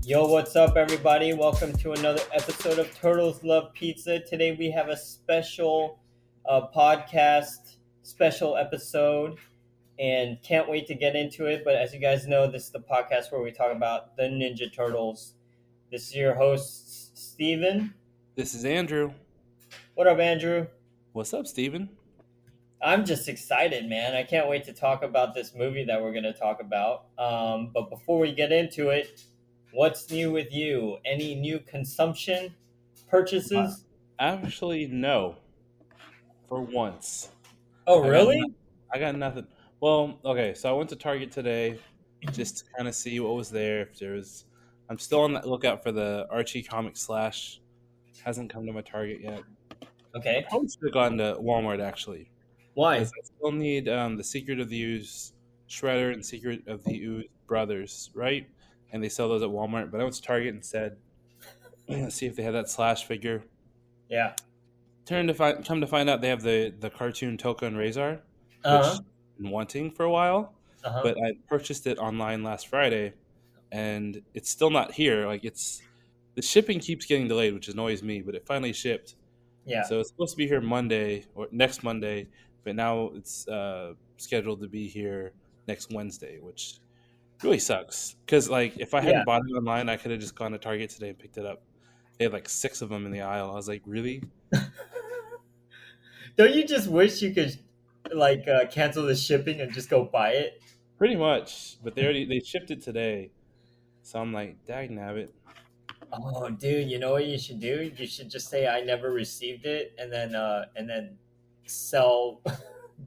Yo, what's up, everybody? Welcome to another episode of Turtles Love Pizza. Today we have a special podcast, special episode, and can't wait to get into it. But as you guys know, this is the podcast where we talk about the Ninja Turtles. This is your host, Steven. This is Andrew. What up, Andrew? What's up, Steven? I'm just excited, man. I can't wait to talk about this movie that we're going to talk about. But before we get into it, what's new with you? Any new consumption purchases? Actually, no. For once. Oh, really? I got nothing. Well, okay, so I went to Target today just to kind of see what was there. If there was, I'm still on the lookout for the Archie comic slash. Hasn't come to my Target yet. Okay. I probably should have gone to Walmart actually. Why? Because I still need the Secret of the Ooze Shredder and Secret of the Ooze Brothers, right? And they sell those at Walmart. But I went to Target and said, see if they had that slash figure. Yeah. Come to find out they have the cartoon Toka and Razor, which Uh-huh. I've been wanting for a while. Uh-huh. But I purchased it online last Friday, and it's still not here. Like the shipping keeps getting delayed, which annoys me. But it finally shipped, Yeah. so it's supposed to be here Monday or next Monday. But now it's scheduled to be here next Wednesday, which really sucks. Because like if I Yeah. hadn't bought it online, I could have just gone to Target today and picked it up. They had like 6 of them in the aisle. I was like, really? Don't you just wish you could cancel the shipping and just go buy it? Pretty much, but they shipped it today, so I'm like, dag nabbit. Oh, dude, you know what you should do? You should just say I never received it, and then sell,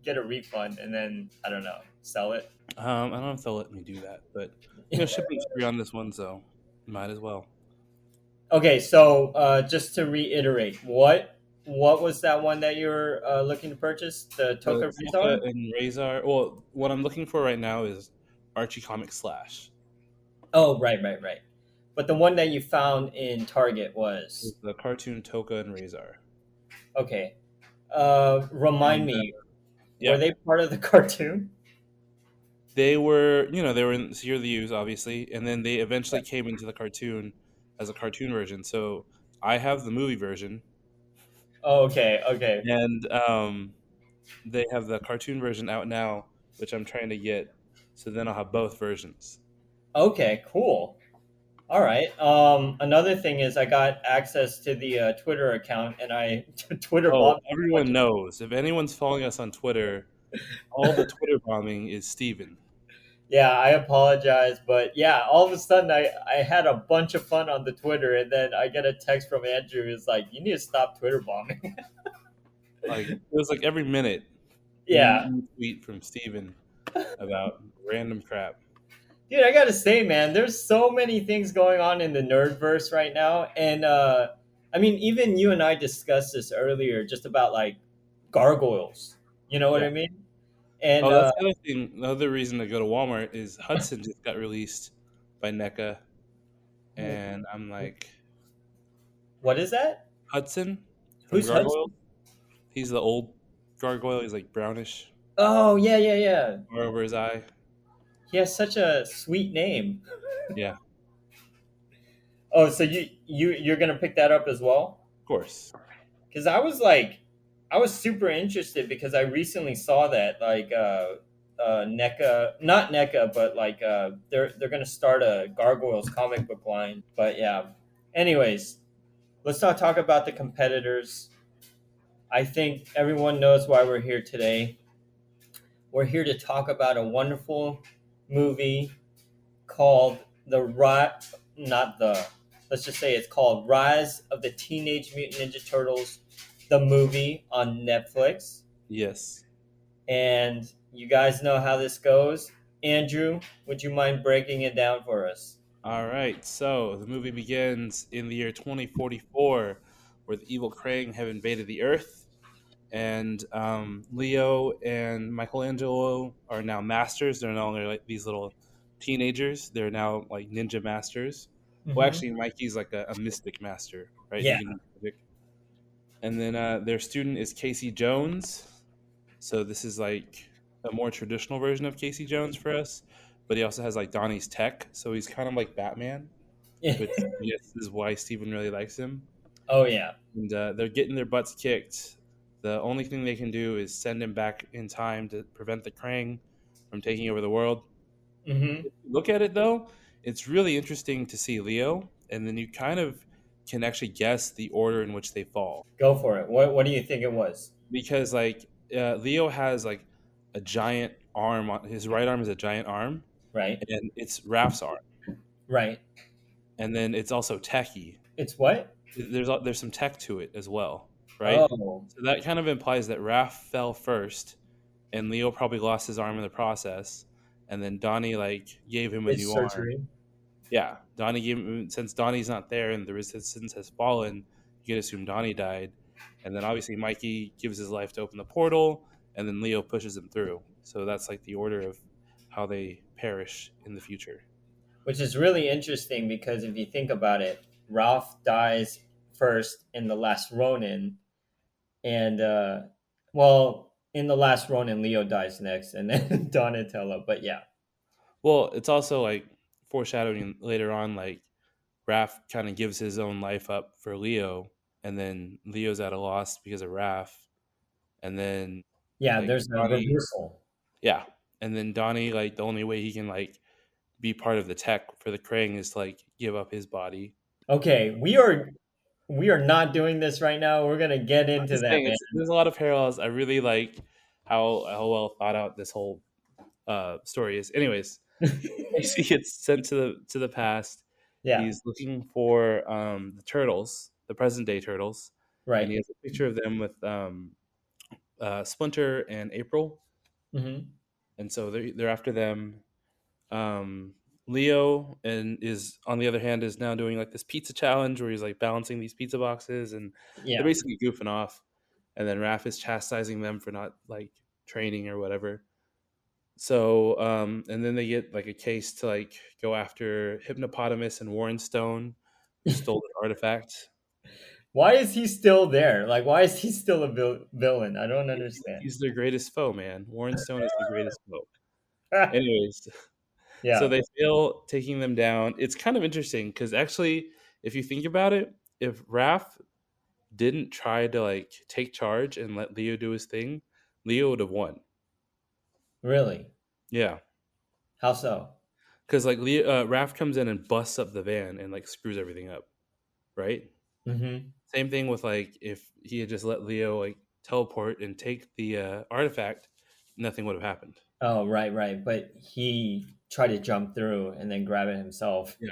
get a refund, and then I don't know, sell it. I don't know if they'll let me do that, but shipping's free on this one, so might as well. Okay, so just to reiterate, what was that one that you're looking to purchase? The Toka Toka Rizar? and Razor. Well, what I'm looking for right now is Archie comic slash. Oh, right. But the one that you found in Target was It's the cartoon Toka and Razor. okay. Remind me, Yeah, were they part of the cartoon? they were. They were in Secret of the Use, obviously, and then they eventually came into the cartoon as a cartoon version. So I have the movie version, Oh, okay. and they have the cartoon version out now, which I'm trying to get. So then I'll have both versions. Okay, cool. All right. Another thing is I got access to the Twitter account, and I Twitter Oh, bombed. everyone knows. If anyone's following us on Twitter, all the Twitter bombing is Steven. Yeah, I apologize, but yeah, all of a sudden I had a bunch of fun on the Twitter, and then I get a text from Andrew. It's like, you need to stop Twitter bombing. Like it was like every minute, Yeah, new tweet from Steven about random crap. dude, I gotta say, man, there's so many things going on in the nerdverse right now, and I mean, even you and I discussed this earlier, just about like gargoyles. You know what Yeah. I mean? And Oh, that's the other thing. The other reason to go to Walmart is Hudson just got released by NECA, and I'm like, what is that? Hudson from Who's Hudson? Gargoyle. He's the old gargoyle. He's like brownish, Oh, yeah. or over his eye. He has such a sweet name. Yeah, Oh, so you're gonna pick that up as well? of course. Because I was super interested because I recently saw that NECA, not NECA, but they're gonna start a Gargoyles comic book line. But yeah, anyways, let's not talk about the competitors. I think everyone knows why we're here today. We're here to talk about a wonderful movie called let's just say it's called Rise of the Teenage Mutant Ninja Turtles, the movie on Netflix. Yes. And you guys know how this goes. Andrew, would you mind breaking it down for us? All right. So the movie begins in the year 2044, where the evil KRANG have invaded the Earth, and Leo and Michelangelo are now masters. They're no longer like these little teenagers. They're now like ninja masters. Well, actually, Mikey's like a mystic master, right? Yeah. He can do magic. And then their student is Casey Jones. So this is like a more traditional version of Casey Jones for us. But he also has like Donnie's tech, so he's kind of like Batman. which I guess is why Steven really likes him. Oh yeah. And they're getting their butts kicked. The only thing they can do is send him back in time to prevent the Krang from taking over the world. Hmm. If you look at it though, it's really interesting to see Leo, and then you kind of can actually guess the order in which they fall Go for it. What do you think it was? because like Leo has like a giant arm. His right arm is a giant arm, Right. and it's Raph's arm, Right. and then it's also techy. It's what? There's some tech to it as well, right? Oh, So that kind of implies that Raph fell first, and Leo probably lost his arm in the process, and then Donnie like gave him a it's new arm. surgery. Yeah, Donnie gave him, since Donnie's not there and the resistance has fallen, you could assume Donnie died, and then obviously Mikey gives his life to open the portal, and then Leo pushes him through. So that's like the order of how they perish in the future. Which is really interesting because if you think about it, Ralph dies first in the last Ronin, and well, in the last Ronin, Leo dies next, and then Donatello. But yeah, Well, it's also like foreshadowing later on, like Raph kind of gives his own life up for Leo, and then Leo's at a loss because of Raph, and then yeah, like there's a Donnie, reversal. yeah, and then Donnie, like the only way he can like be part of the tech for the Krang is to like give up his body. Okay, we are not doing this right now. We're gonna get I'm into just that, saying, man. there's a lot of parallels. I really like how well thought out this whole story is. Anyways, Casey gets sent to the past. Yeah, He's looking for the turtles, the present day turtles, and right. he has a picture of them with Splinter and April, Hmm. and so they're after them. Um, Leo and is on the other hand is now doing like this pizza challenge where he's like balancing these pizza boxes, and they're Yeah, basically goofing off. And then Raph is chastising them for not like training or whatever. So, and then they get like a case to like go after Hypnopotamus and Warren Stone, who stole the artifact. why is he still there? Like, why is he still a villain? I don't understand. He's their greatest foe, man. Warren Stone is the greatest foe. Anyways, so Yeah, they fail taking them down. It's kind of interesting because actually, if you think about it, if Raph didn't try to like take charge and let Leo do his thing, Leo would have won. really. Yeah, How so? because like Raph comes in and busts up the van and like screws everything up, right? Hmm. Same thing with like if he had just let Leo like teleport and take the artifact, nothing would have happened. Oh, right, right. But he tried to jump through and then grab it himself. Yeah,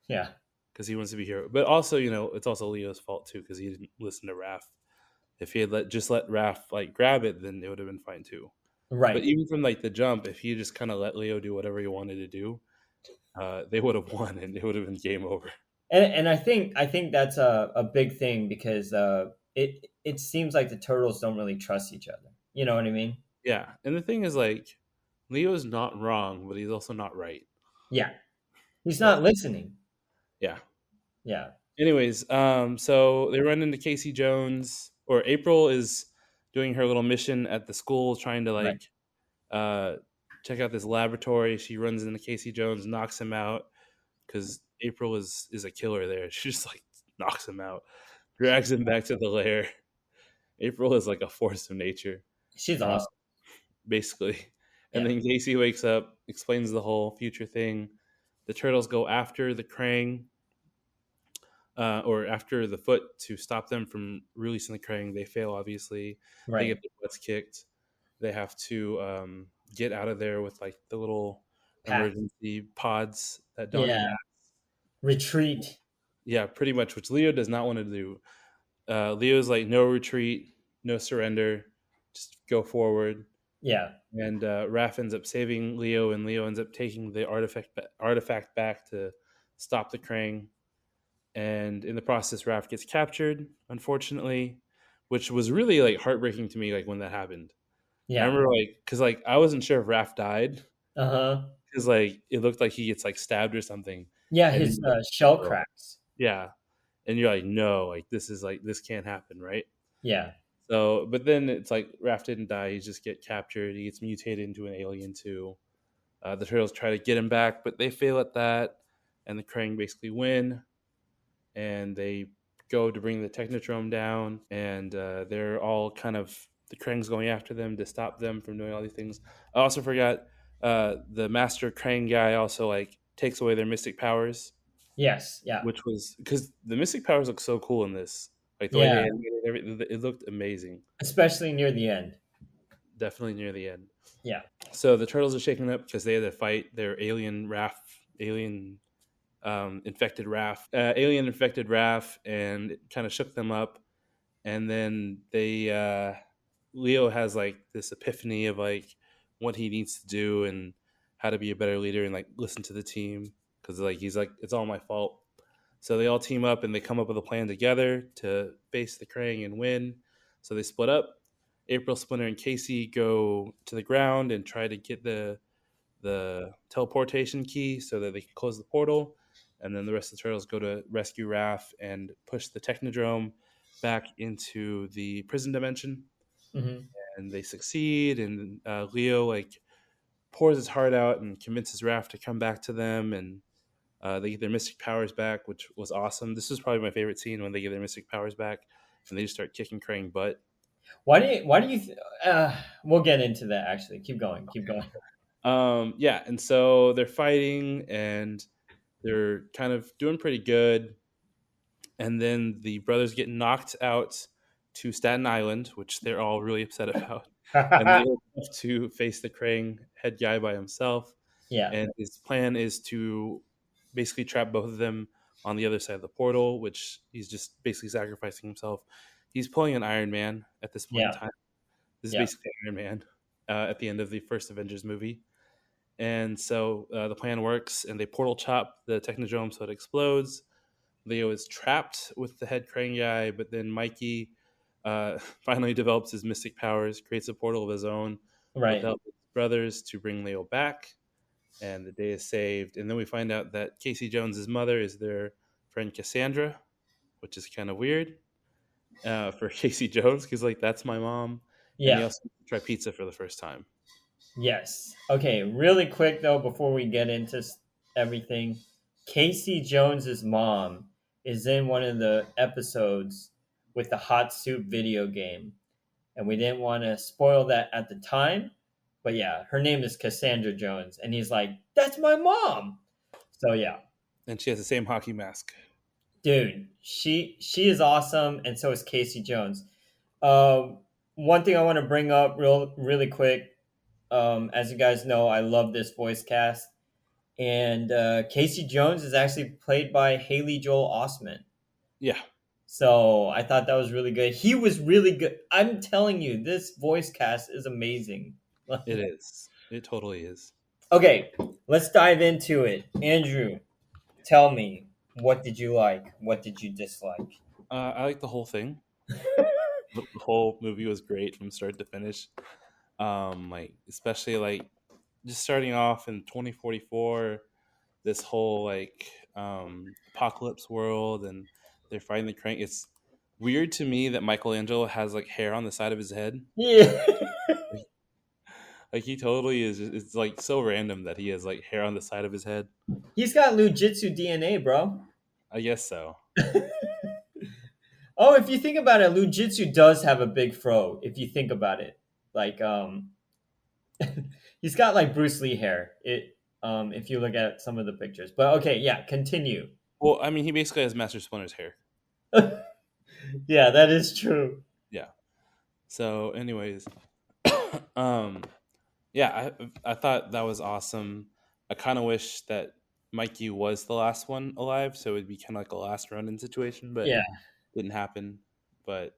Yeah, because he wants to be here. But also, it's also Leo's fault too because he didn't listen to Raph. If he had let Raph like grab it, then it would have been fine too. But right. even from like the jump, if he just kind of let Leo do whatever he wanted to do, they would have won and it would have been game over. And I think that's a big thing because it seems like the turtles don't really trust each other. You know what I mean? Yeah, and the thing is, like, Leo's not wrong, but he's also not right. Yeah, he's So not listening. yeah. Yeah, Anyways, so they run into Casey Jones, or April is doing her little mission at the school, trying to right. like uh, check out this laboratory. She runs into Casey Jones, knocks him out because April is a killer there. She just like knocks him out, drags him back to the lair. April is like a force of nature. She's Uh, awesome. basically. And Yeah, then Casey wakes up, explains the whole future thing. The turtles go after the Krang, or after the Foot to stop them from releasing the Krang. They fail, obviously. They right. get their butts kicked. They have to get out of there with like the little Pack. emergency pods that Donnie Yeah, has. retreat. Yeah, pretty much, which Leo does not want to do. Leo's like, no retreat, no surrender, just go forward. Yeah, And Raph ends up saving Leo, and Leo ends up taking the artifact back to stop the Krang. And in the process, Raph gets captured, unfortunately, which was really like heartbreaking to me. Like when that happened, I yeah, remember like because like I wasn't sure if Raph died uh huh. because like it looked like he gets like stabbed or something, Yeah, and then his you're shell like, oh, cracks. yeah, and you're like, no, like this can't happen, right? Yeah, So, but then it's like Raph didn't die; he just get captured. He gets mutated into an alien too. The turtles try to get him back, but they fail at that. and the Krang basically win, and they go to bring the Technodrome down, and they're all kind of the Krang's going after them to stop them from doing all these things. I also forgot the Master Krang guy also like takes away their mystic powers, Yes. Yeah. which was because the mystic powers look so cool in this. Like the way they Yeah. animated everything, it looked amazing. Especially near the end. Definitely near the end. Yeah. So the turtles are shaken up because they had to fight their alien alien infected Raph, and it kind of shook them up. And then Leo has like this epiphany of like what he needs to do and how to be a better leader and like listen to the team because like he's like it's all my fault. So they all team up and they come up with a plan together to face the Krang and win. So they split up. April, Splinter, and Casey go to the ground and try to get the teleportation key so that they can close the portal. And then the rest of the turtles go to rescue Raph and push the Technodrome back into the prison dimension. Hmm. And they succeed. And Leo like pours his heart out and convinces Raph to come back to them. And they get their mystic powers back, which was awesome. This is probably my favorite scene when they get their mystic powers back and they just start kicking Krang butt. We'll get into that actually. Keep going. Keep going. Yeah, and so they're fighting and they're kind of doing pretty good. And then the brothers get knocked out to Staten Island, which they're all really upset about. And Leo have to face the Krang head guy by himself. Yeah. And his plan is to basically trap both of them on the other side of the portal, which he's just basically sacrificing himself. He's pulling an Iron Man at this point in Yeah. time. This is Yeah. basically Iron Man at the end of the first Avengers movie. And so the plan works, and they portal chop the Technodrome so it explodes. Leo is trapped with the head Krang guy, but then Mikey finally develops his mystic powers, creates a portal of his own with the Right. help of his brothers to bring Leo back, and the day is saved. And then we find out that Casey Jones's mother is their friend Cassandra, which is kind of weird for Casey Jones because like that's my mom. And he Yeah. also tried pizza for the first time. Yes. Okay. Really quick though, before we get into everything, Casey Jones's mom is in one of the episodes with the hot soup video game, and we didn't want to spoil that at the time. But yeah, her name is Cassandra Jones, and he's like, "That's my mom." So yeah, And she has the same hockey mask. dude, she is awesome, and so is Casey Jones. Um, One thing I want to bring up really quick, as you guys know, I love this voice cast, and Casey Jones is actually played by Haley Joel Osment. Yeah, So I thought that was really good. He was really good. I'm telling you, this voice cast is amazing. it is. It totally is. Okay, let's dive into it. Andrew, tell me, what did you like? What did you dislike? I like the whole thing. The whole movie was great from start to finish. Like especially like just starting off in 2044, this whole like apocalypse world, and they're fighting the Crank. It's weird to me that Michelangelo has like hair on the side of his head. Yeah. Like he totally is. It's like so random that he has like hair on the side of his head. He's got Lujitsu DNA, bro. I guess so. Oh, if you think about it, Lujitsu does have a big fro. If you think about it, like he's got like Bruce Lee hair. If you look at some of the pictures. But okay, yeah, continue. Well, I mean, he basically has Master Splinter's hair. Yeah, that is true. Yeah. So, anyways, um, yeah, I thought that was awesome. I kind of wish that Mikey was the last one alive, so it'd be kind of like a last run-in situation, but Yeah. didn't happen. But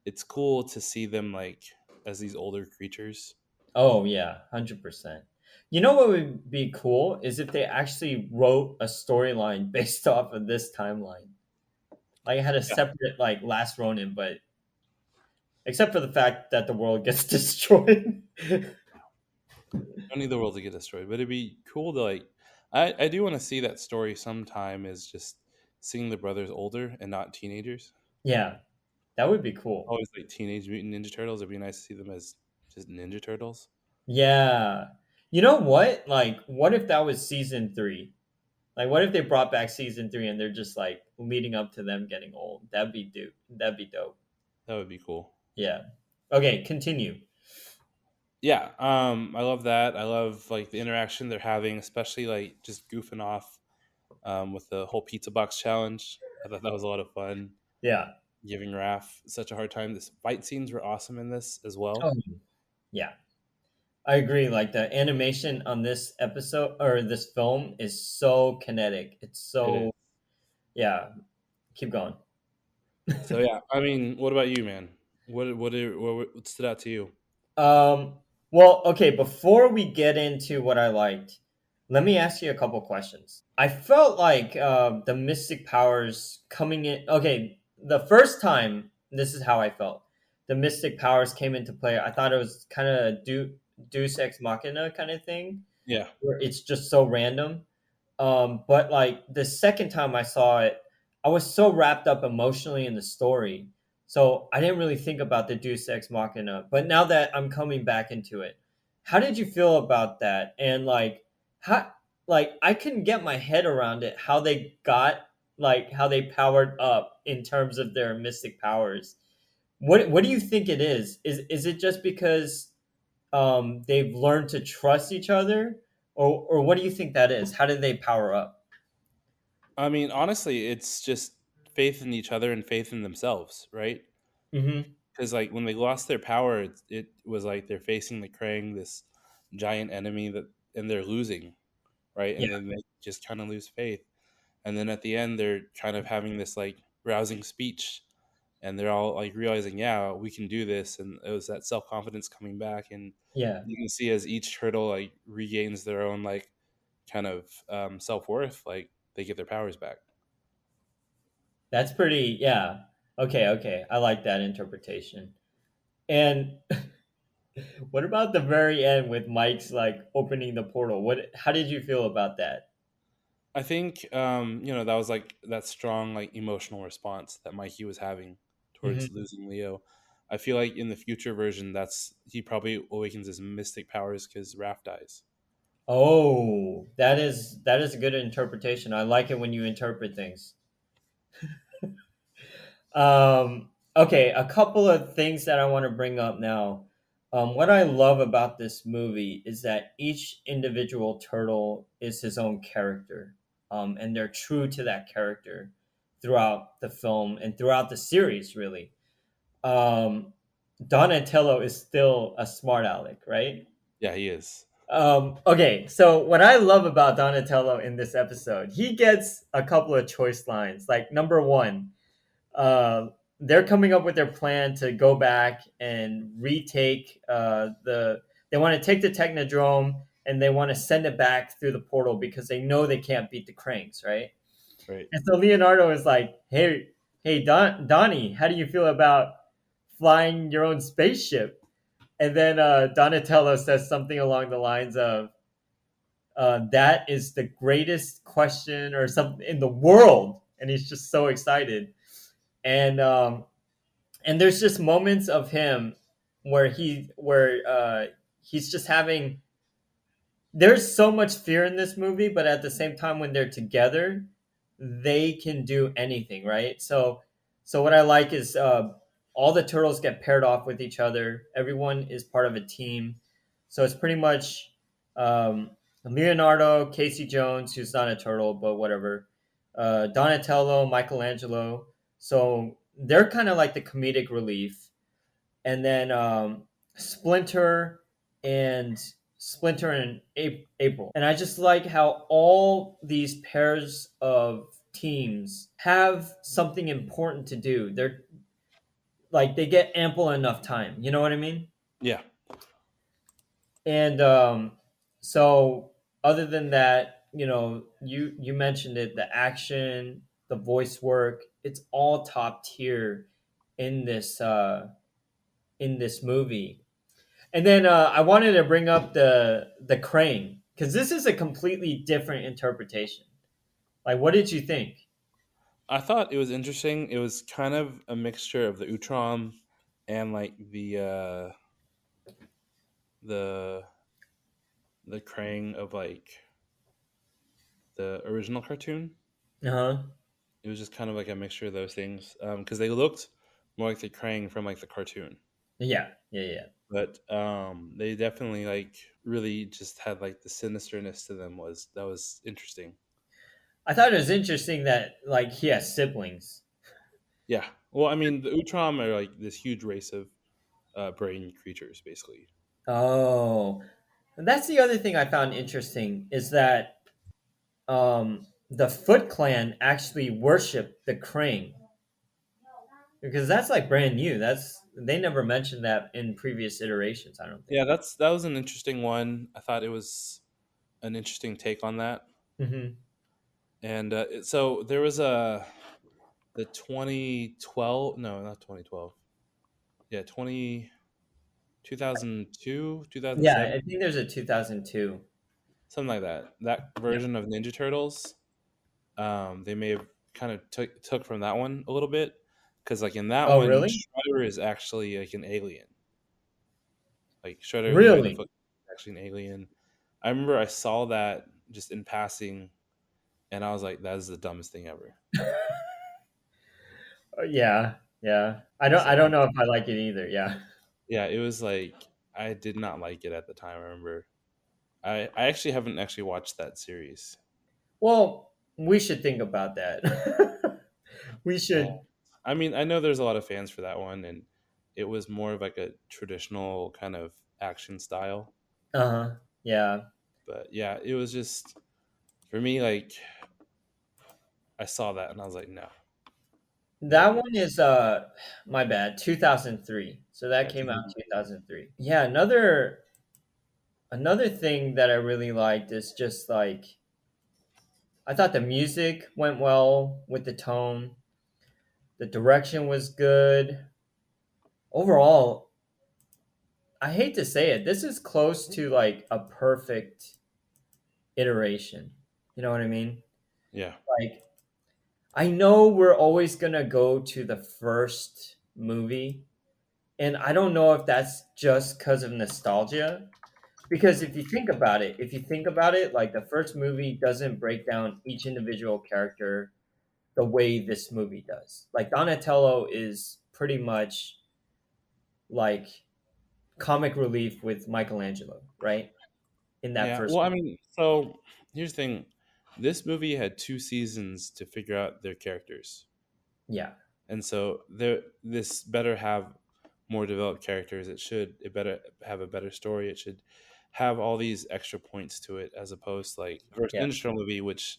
it's cool to see them like as these older creatures. Oh yeah, 100%. You know what would be cool is if they actually wrote a storyline based off of this timeline. Like it had a Yeah, separate like Last Ronin, but except for the fact that the world gets destroyed. don't need the world to get destroyed, but it'd be cool to like. I do want to see that story sometime. Is just seeing the brothers older and not teenagers. Yeah, that would be cool. Always like Teenage Mutant Ninja Turtles. It'd be nice to see them as just Ninja Turtles. Yeah. You know what? Like, what if that was season 3? Like, what if they brought back season three and they're just like leading up to them getting old? That'd be dope. That'd be dope. That would be cool. Yeah. Okay, continue. Yeah, I love that. I love like the interaction they're having, especially like just goofing off with the whole pizza box challenge. I thought that was a lot of fun. Yeah. Giving Raph such a hard time. This fight scenes were awesome in this as Oh, well. yeah. I agree. Like the animation on this episode or this film is so kinetic. It's It is. so yeah. Keep going. So yeah, I mean, what about you, man? What stood out to you? Um. Well, okay. Before we get into what I liked, let me ask you a couple questions. I felt like the mystic powers coming in. Okay, the first time this is how I felt. The mystic powers came into play. I thought it was kind of Deus Ex Machina kind of thing, Yeah, where it's just so random. But like the second time I saw it, I was so wrapped up emotionally in the story. So I didn't really think about the Deus Ex Machina. But now that I'm coming back into it, how did you feel about that? And how like I couldn't get my head around it, how they got like how they powered up in terms of their mystic powers. What do you think it is? Is it just because they've learned to trust each other, or what do you think that is? How did they power up? I mean, honestly, it's just faith in each other and faith in themselves, right? Mm-hmm. Because like when they lost their power, it was like they're facing the Krang, this giant enemy that, and they're losing, right? Yeah, And then they just kind of lose faith, and then at the end, they're kind of having this like rousing speech, and they're all like realizing, yeah, we can do this, and it was that self confidence coming back, and yeah, you can see as each turtle like regains their own like kind of self worth, like they get their powers back. that's pretty. Yeah, okay, okay, I like that interpretation. And what about the very end with Mike's like opening the portal? What? How did you feel about that? I think that was like that strong like emotional response that Mikey was having towards Hmm. losing Leo. I feel like in the future version, that's he probably awakens his mystic powers because Raph dies. Oh, that is a good interpretation. I like it when you interpret things. Okay, a couple of things that I want to bring up now. What I love about this movie is that each individual turtle is his own character, and they're true to that character throughout the film and throughout the series, really. Um, Donatello is still a smart aleck, right? Yeah, he is. Okay, so what I love about Donatello in this episode, he gets a couple of choice lines. Like, number one, uh, they're coming up with their plan to go back and retake the. They want to take the Technodrome and they want to send it back through the portal because they know they can't beat the Cranks, right? Right. And so Leonardo is like, "Hey, Donnie, how do you feel about flying your own spaceship?" And then Donatello says something along the lines of, "That is the greatest question or something in the world," and he's just so excited. And there's just moments of him where he's just having there's so much fear in this movie, but at the same time when they're together they can do anything, right? So what I like is all the turtles get paired off with each other, everyone is part of a team. So it's pretty much Leonardo, Casey Jones, who's not a turtle but whatever, Donatello, Michelangelo. So they're kind of like the comedic relief, and then Splinter and April. And I just like how all these pairs of teams have something important to do. They're like they get ample enough time. You know what I mean? Yeah. And so other than that, you mentioned it, the action, the voice work, it's all top tier in this movie. And then I wanted to bring up the crane because this is a completely different interpretation. Like, what did you think? I thought it was interesting. It was kind of a mixture of the Utrom and like the Krang of like the original cartoon. Uh-huh. It was just kind of like a mixture of those things because they looked more like the Krang from like the cartoon, Yeah, yeah, yeah. but they definitely like really just had like the sinisterness to them. Was that was interesting. I thought it was interesting that like he has siblings. Yeah. Well, I mean, the Utrom are like this huge race of brain creatures, basically. Oh, that's the other thing I found interesting is that the Foot Clan actually worship the Krang because that's like brand new. That's they never mentioned that in previous iterations. I don't think. Yeah, that was an interesting one. I thought it was an interesting take on that. Hmm. And so there was a the 2012, no, not 2012. Yeah, 2002, Yeah, 2007, I think there's a 2002. something like that. That Yeah. version of Ninja Turtles, they may have kind of took from that one a little bit because like in that Oh, one, really? Shredder is actually like an alien. Like Shredder, the way the Really? foot is actually an alien. I remember I saw that just in passing, and I was like, "That is the dumbest thing ever." Yeah, yeah. I So don't know if I like it either. Yeah. yeah, it was like I did not like it at the time. I remember I actually haven't actually watched that series. Well, we should think about that. We Uh, should. I mean, I know there's a lot of fans for that one, and it was more of like a traditional kind of action style. Uh-huh. Yeah. But yeah, it was just for me. Like I saw that and I was like, no That one thanks. is my bad, 2003. So that Yeah, came out in 2003. 2003. Yeah, another thing that I really liked is just like I thought the music went well with the tone. The direction was good. Overall, I hate to say it, this is close to like a perfect iteration. You know what I mean? Yeah, Like I know we're always going to go to the first movie, and I don't know if that's just cuz of nostalgia. Because if you think about it, like the first movie doesn't break down each individual character the way this movie does. Like Donatello is pretty much like comic relief with Michelangelo, right? In that yeah. first Well, I movie. mean, so here's the thing: this movie had 2 seasons to figure out their characters. Yeah. And so there this better have more developed characters. It better have a better story. It should have all these extra points to it as opposed to like the first Yeah. Ninja Turtle movie, which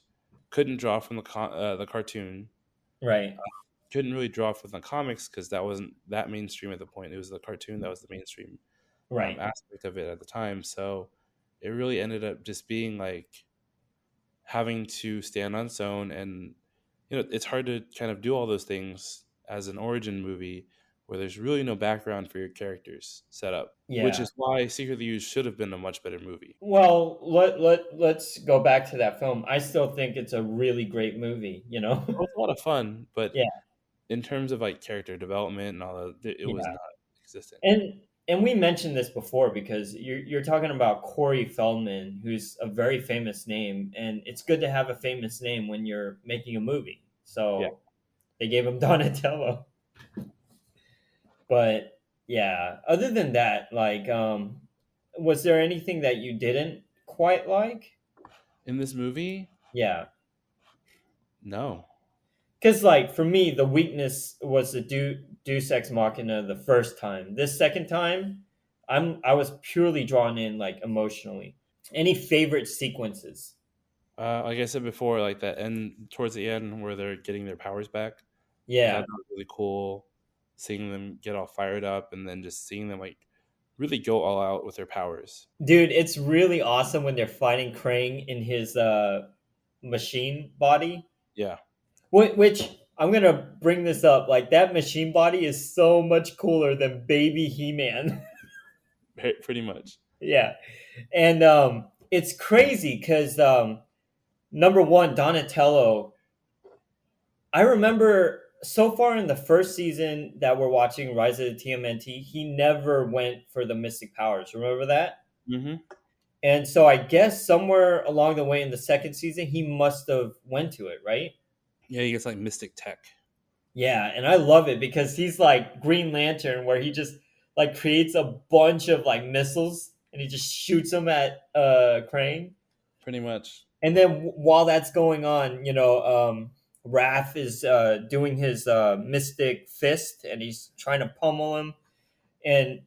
couldn't draw from the cartoon, Right. couldn't really draw from the comics because that wasn't that mainstream at the point. It was the cartoon that was the mainstream Right. aspect of it at the time. So it really ended up just being like having to stand on its own, and it's hard to kind of do all those things as an origin movie where there's really no background for your characters set up, which Yeah. is why Secret of the Use should have been a much better movie. Well, let's go back to that film. I still think it's a really great movie, you know? It was a lot of fun, but Yeah. in terms of like character development and all that, it was Yeah. not existent. And we mentioned this before because you're talking about Corey Feldman, who's a very famous name, and it's good to have a famous name when you're making a movie. Yeah. So they gave him Donatello. But yeah, other than that, like, was there anything that you didn't quite like? In this movie, Yeah, no. because like for me, the weakness was the Deus Ex Machina the first time. This second time, I was purely drawn in like emotionally. Any favorite sequences? Like I said before, like that end towards the end where they're getting their powers back. I thought Yeah, that was really cool, seeing them get all fired up and then just seeing them like really go all out with their powers. dude, it's really awesome when they're fighting Krang in his machine body. Yeah, Which I'm gonna bring this up. Like that machine body is so much cooler than Baby He Man. pretty much. Yeah, and it's crazy because number one, Donatello. I remember so far in the first season that we're watching Rise of the TMNT, he never went for the mystic powers. Remember that? Hmm. And so I guess somewhere along the way in the second season, he must have went to it, right? Yeah, he gets like mystic tech. Yeah, and I love it because he's like Green Lantern, where he just like creates a bunch of like missiles and he just shoots them at Krang. Pretty much. And then while that's going on, Raph is doing his Mystic Fist and he's trying to pummel him. And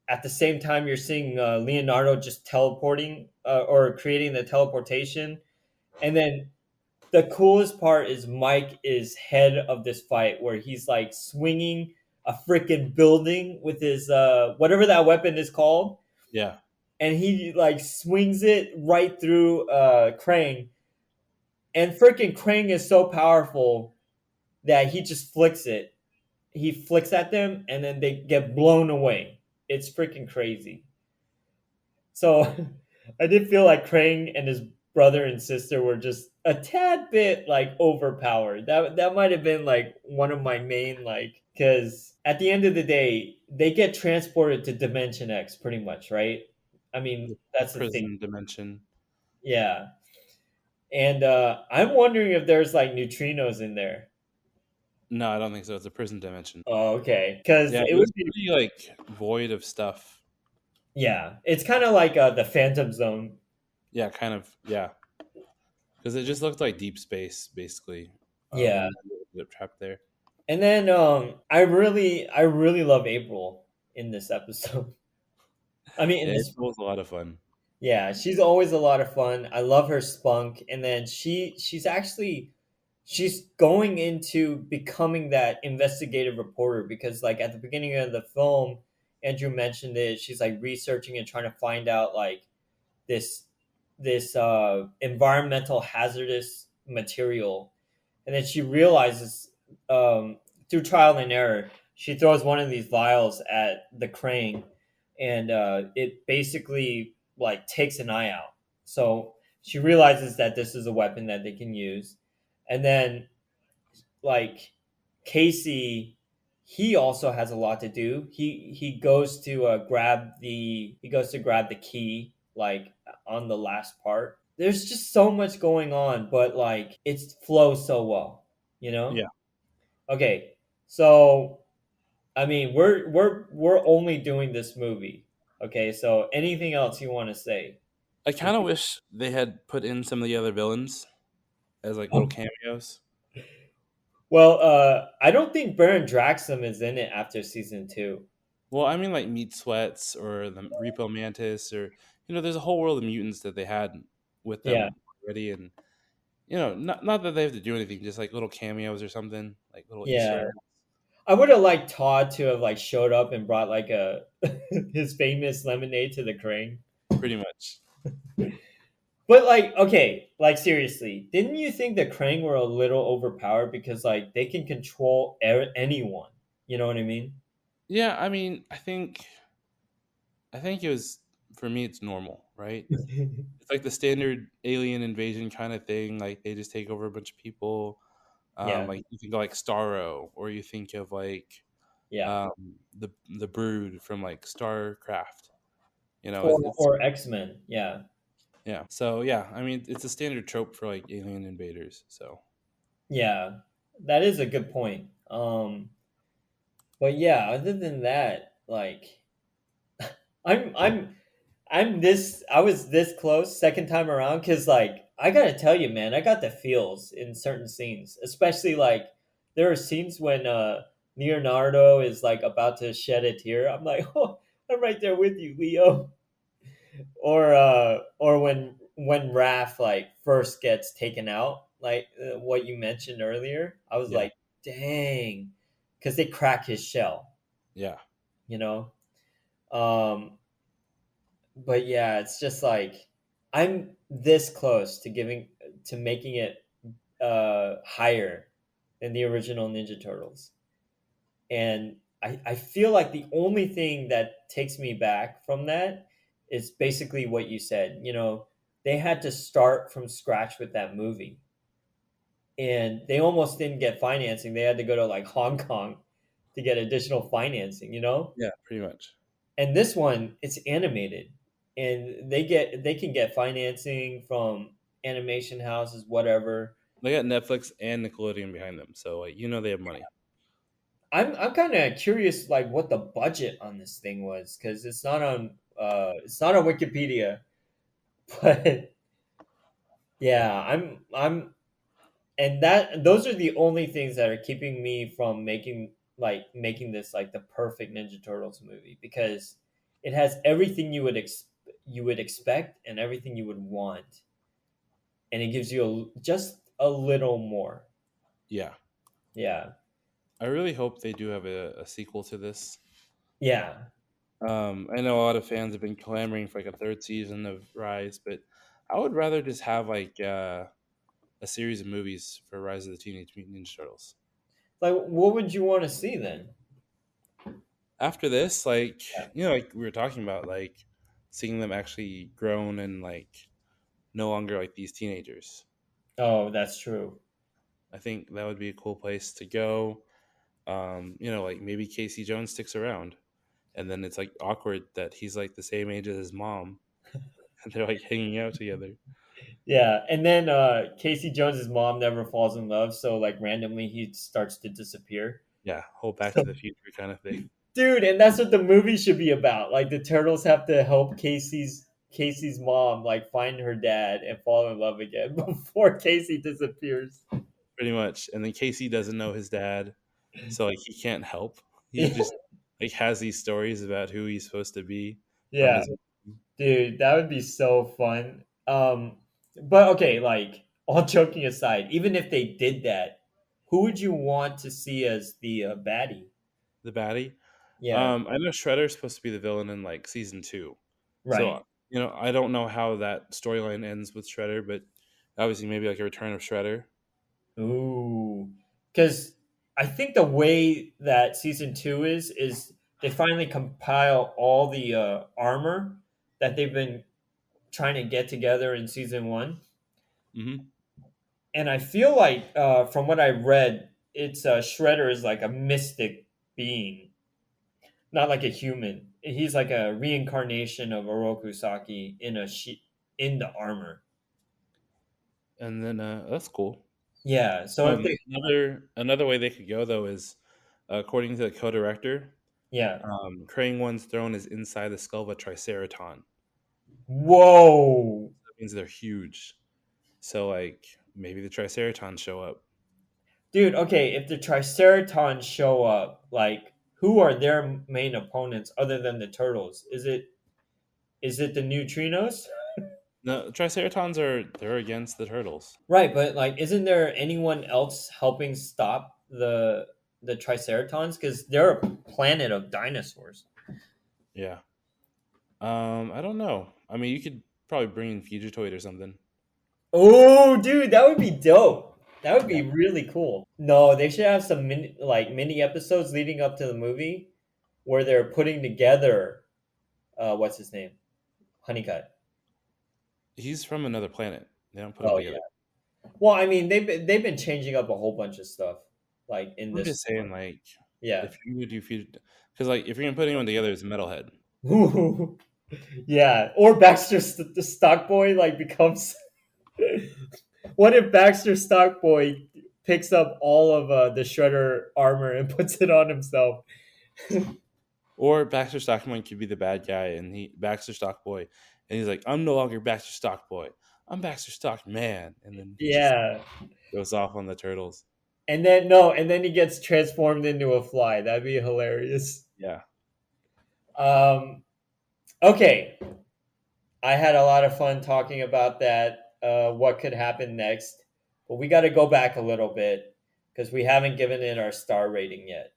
at the same time, you're seeing Leonardo just teleporting or creating the teleportation. And then the coolest part is Mike is head of this fight where he's like swinging a freaking building with his whatever that weapon is called, Yeah. and he like swings it right through Krang, and freaking Krang is so powerful that he just flicks it. He flicks at them, and then they get blown away. It's freaking crazy. So I did feel like Krang and his brother and sister were just a tad bit like overpowered. That might have been like one of my main like because at the end of the day they get transported to Dimension X pretty much, right? I mean The that's the thing. prison dimension. Yeah, and I'm wondering if there's like neutrinos in there. No, I don't think so. It's a prison dimension. Oh, okay, because Yeah, it it would was be pretty like void of stuff. yeah. It's kind of like the Phantom Zone. Yeah, kind of. Yeah, because it just looked like deep space basically. Yeah. When you trapped there. And then I really love April in this episode. I mean in Yeah, it this was a lot of fun. yeah, she's always a lot of fun. I love her spunk, and then she's going into becoming that investigative reporter because like at the beginning of the film, Andrew mentioned it, she's like researching and trying to find out like this this environmental hazardous material, and then she realizes through trial and error, she throws one of these vials at the crane, and it basically like takes an eye out. So she realizes that this is a weapon that they can use, and then like Casey, he also has a lot to do. He goes to grab the key like on the last part. There's just so much going on, but like it flows so well, you know? Yeah, Okay. So I mean, we're only doing this movie. Okay? So anything else you want to say? I kind of wish they had put in some of the other villains as like little cameos. Well, I don't think Baron Draxum is in it after season 2. Well, I mean, like Meat Sweats or the Repo Mantis, or there's a whole world of mutants that they had with Yeah. them already, and not that they have to do anything, just like little cameos or something, like little Easter Yeah. eggs, I would have liked Todd to have like showed up and brought like a his famous lemonade to the crane. pretty much. But like, okay, like seriously, didn't you think the Krang were a little overpowered because like they can control anyone? You know what I mean? Yeah, I mean, I think it was for me. It's normal, right? It's like the standard alien invasion kind of thing. Like they just take over a bunch of people. Yeah, Like you think of like Starro, or you think of like yeah, the Brood from like StarCraft. It's or X Men. Yeah, yeah. So yeah, I mean, it's a standard trope for like alien invaders. So yeah, that is a good point. But yeah, other than that, like, I'm I'm I was this close second time around because like I gotta tell you, man, I got the feels in certain scenes, especially like there are scenes when Leonardo is like about to shed a tear. I'm like, oh, I'm right there with you, Leo. Or when Raph like first gets taken out, like what you mentioned earlier, I was yeah, like, dang, because they crack his shell, yeah, you know. Um, but yeah, it's just like I'm this close to giving to making it higher than the original Ninja Turtles, and I feel like the only thing that takes me back from that is basically what you said. You know, they had to start from scratch with that movie, and they almost didn't get financing. They had to go to like Hong Kong to get additional financing. You know, yeah, pretty much. and this one it's animated. and they can get financing from animation houses, whatever. They got Netflix and Nickelodeon behind them, so like they have money. I'm kind of curious, like what the budget on this thing was, because it's not on Wikipedia, but yeah, I'm and that those are the only things that are keeping me from making this like the perfect Ninja Turtles movie, because it has everything you would expect and everything you would want, and it gives you just a little more. Yeah, Yeah, I really hope they do have a sequel to this. yeah. I know a lot of fans have been clamoring for like a third season of Rise, but I would rather just have like a series of movies for Rise of the Teenage Mutant Ninja Turtles. Like, what would you want to see then? After this, like Yeah. like we were talking about, like seeing them actually grown and like no longer like these teenagers. Oh, that's true. I think that would be a cool place to go. Like maybe Casey Jones sticks around, and then it's like awkward that he's like the same age as his mom, and they're like hanging out together. Yeah, and then Casey Jones's mom never falls in love, so like randomly he starts to disappear. Yeah, whole Back to the Future kind of thing. Dude, and that's what the movie should be about. Like the turtles have to help Casey's mom like find her dad and fall in love again before Casey disappears. Pretty much. And then Casey doesn't know his dad, so like he can't help. He Yeah, just like has these stories about who he's supposed to be from yeah, his. dude, that would be so fun. But okay, like all joking aside, even if they did that, who would you want to see as the baddie? The baddie. Yeah, I know Shredder's supposed to be the villain in like season two, right. so I don't know how that storyline ends with Shredder, but obviously maybe like a return of Shredder. Ooh, because I think the way that season two is they finally compile all the armor that they've been trying to get together in season one, Hmm. and I feel like from what I read, it's Shredder is like a mystic being, not like a human. He's like a reincarnation of Oroku Saki in the armor. And then that's cool. Yeah, so if they Another way they could go though is, according to the co-director, yeah. Krang One's throne is inside the skull of a Triceraton. Whoa. That means they're huge. So like maybe the Triceratons show up. Dude, okay, if the Triceratons show up, like who are their main opponents other than the turtles? Is it the neutrinos? No, Triceratons they're against the turtles. Right, but like isn't there anyone else helping stop the Triceratons, cuz they're a planet of dinosaurs. Yeah. I don't know. I mean, you could probably bring in Fugitoid or something. Oh, dude, that would be dope. That would Yeah. be really cool. No, they should have some mini episodes leading up to the movie where they're putting together what's his name? Honeycutt. He's from another planet. They don't put them Oh together. yeah. Well, I mean, they've been changing up a whole bunch of stuff, like in I'm this just saying, story. like, Yeah, if you do Fugitoid, because like if you're gonna put anyone together, it's Metalhead. yeah. Or Baxter, the Stock Boy, like becomes. What if Baxter Stock Boy picks up all of the Shredder armor and puts it on himself? Or Baxter Stockman could be the bad guy, and he Baxter Stockboy, and he's like, "I'm no longer Baxter Stockboy. I'm Baxter Stockman," and then he just Yeah, goes off on the turtles. and then no, and then he gets transformed into a fly. That'd be hilarious. Yeah. Um, okay, I had a lot of fun talking about that. What could happen next? But we got to go back a little bit because we haven't given it our star rating yet.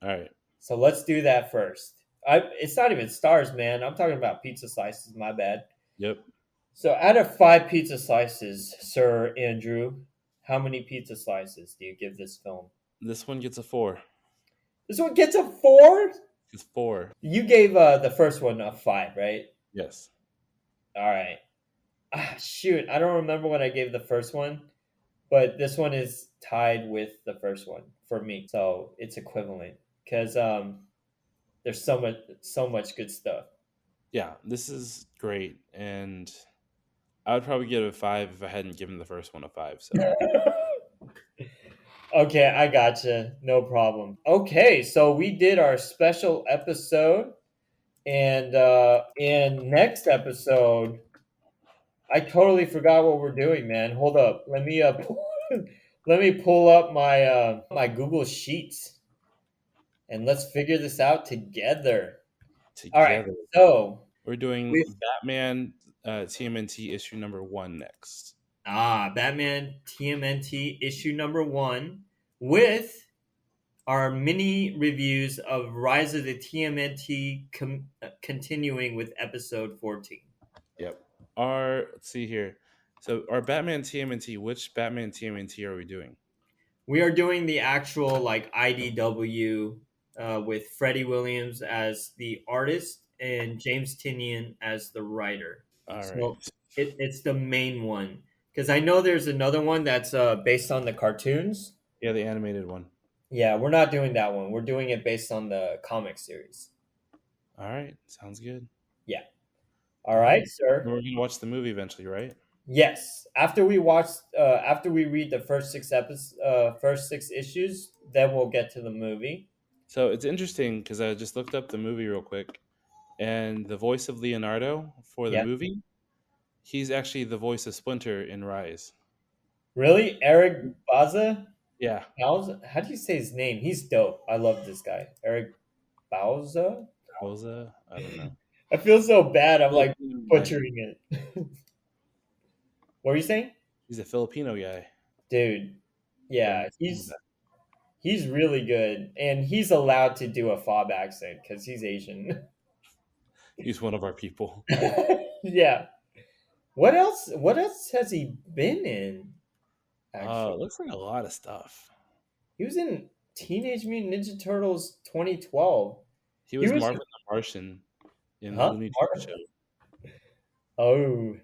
All right. So let's do that first. It's not even stars, man. I'm talking about pizza slices. My bad. Yep. So out of 5 pizza slices, Sir Andrew, how many pizza slices do you give this film? This one gets a 4. This one gets a 4. It's 4. You gave the first one a 5, right? Yes. All right. Shoot, I don't remember what I gave the first one, but this one is tied with the first one for me, so it's equivalent because there's so much good stuff. Yeah, this is great, and I would probably give it a 5 if I hadn't given the first one a 5. So Okay, I gotcha. No problem. Okay, so we did our special episode, and in next episode, I totally forgot what we're doing, man. Hold up, let me let me pull up my Google Sheets, and let's figure this out together. All right, together, so we're doing with Batman TMNT issue number 1 next. Batman TMNT issue number 1 with our mini reviews of Rise of the TMNT continuing with episode 14. Yep. Let's see here. So our Batman TMNT, which Batman TMNT are we doing? We are doing the actual like IDW with Freddie Williams as the artist and James Tinian as the writer. All So right. it's the main one because I know there's another one that's based on the cartoons. Yeah, the animated one. Yeah, we're not doing that one. We're doing it based on the comic series. All right, sounds good. Yeah. All All right, right. sir. We're gonna watch the movie eventually, right? Yes. After we read the first 6 issues, then we'll get to the movie. So it's interesting because I just looked up the movie real quick, and the voice of Leonardo for the Yeah. movie, he's actually the voice of Splinter in Rise. Really, Eric Baza? Yeah, How do you say his name? He's dope. I love this guy, Eric Bauza. Bowser. I don't know. I feel so bad. I'm like Filipino guy. butchering it. What were you saying, He's a Filipino guy. dude? Yeah, Yeah, I'm seeing that. he's really good, and he's allowed to do a fob accent because he's Asian. He's one of our people. Yeah. What else? What else has he been in? Actually, Looks like a lot of stuff. he was in Teenage Mutant Ninja Turtles 2012. He He was was, Marvin the Martian in the huh? Looney Tunes show. Oh,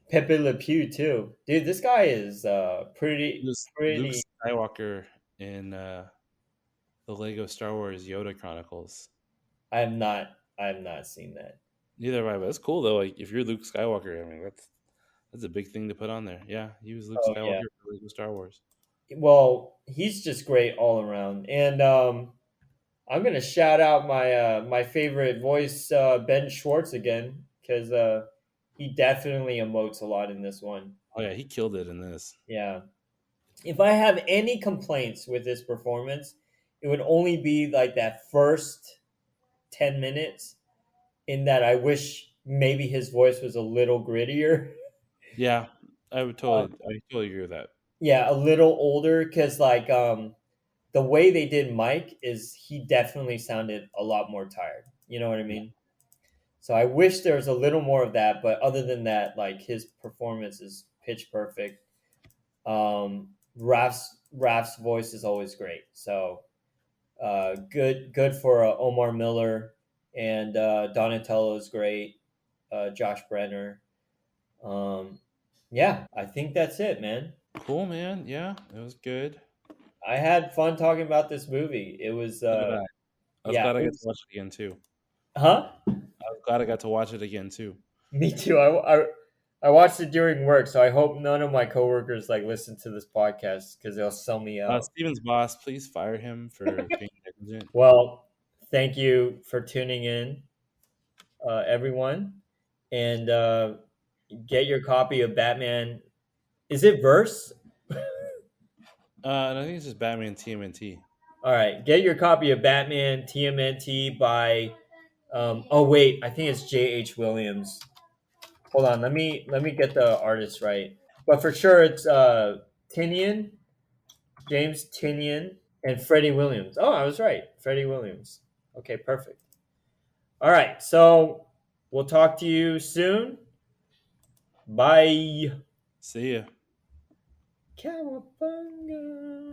Pepe Le Pew too, dude. This guy is He pretty was Luke pretty. Skywalker in the Lego Star Wars Yoda Chronicles. I have not seen that. Neither have I, but that's cool though. Like if you're Luke Skywalker, I mean that's a big thing to put on there. Yeah, he was Luke Oh yeah. Skywalker for Lego Star Wars. Well, he's just great all around, and I'm gonna shout out my favorite voice, Ben Schwartz again, because he definitely emotes a lot in this one. Oh yeah, he killed it in this. Yeah. If I have any complaints with this performance, it would only be like that first 10 minutes. In that, I wish maybe his voice was a little grittier. Yeah, Um, I totally agree with that. yeah, a little older because the way they did Mike is he definitely sounded a lot more tired. You know what I Yeah, mean? So I wish there was a little more of that, but other than that, like his performance is pitch perfect. Raph's voice is always great. So good for Omar Miller, and Donatello is great. Josh Brenner. Um, yeah, I think that's it, man. cool, man. Yeah, it was good. I had fun talking about this movie. It was So did I. I was yeah, glad I it got to was, watch it again too. huh? I was glad I got to watch it again too. Me too. I watched it during work, so I hope none of my coworkers like listen to this podcast because they'll sell me out. Steven's boss, please fire him for being negligent. Well, thank you for tuning in, everyone, and get your copy of Batman. Is it Verse? And I think it's just Batman TMNT. All right, get your copy of Batman TMNT by. Oh wait, I think it's J.H. Williams. Hold on, let me get the artist right. But for sure, it's Tinian, James Tinian, and Freddie Williams. Oh, I was right, Freddie Williams. Okay, perfect. All right, so we'll talk to you soon. Bye. See ya. Cowabunga.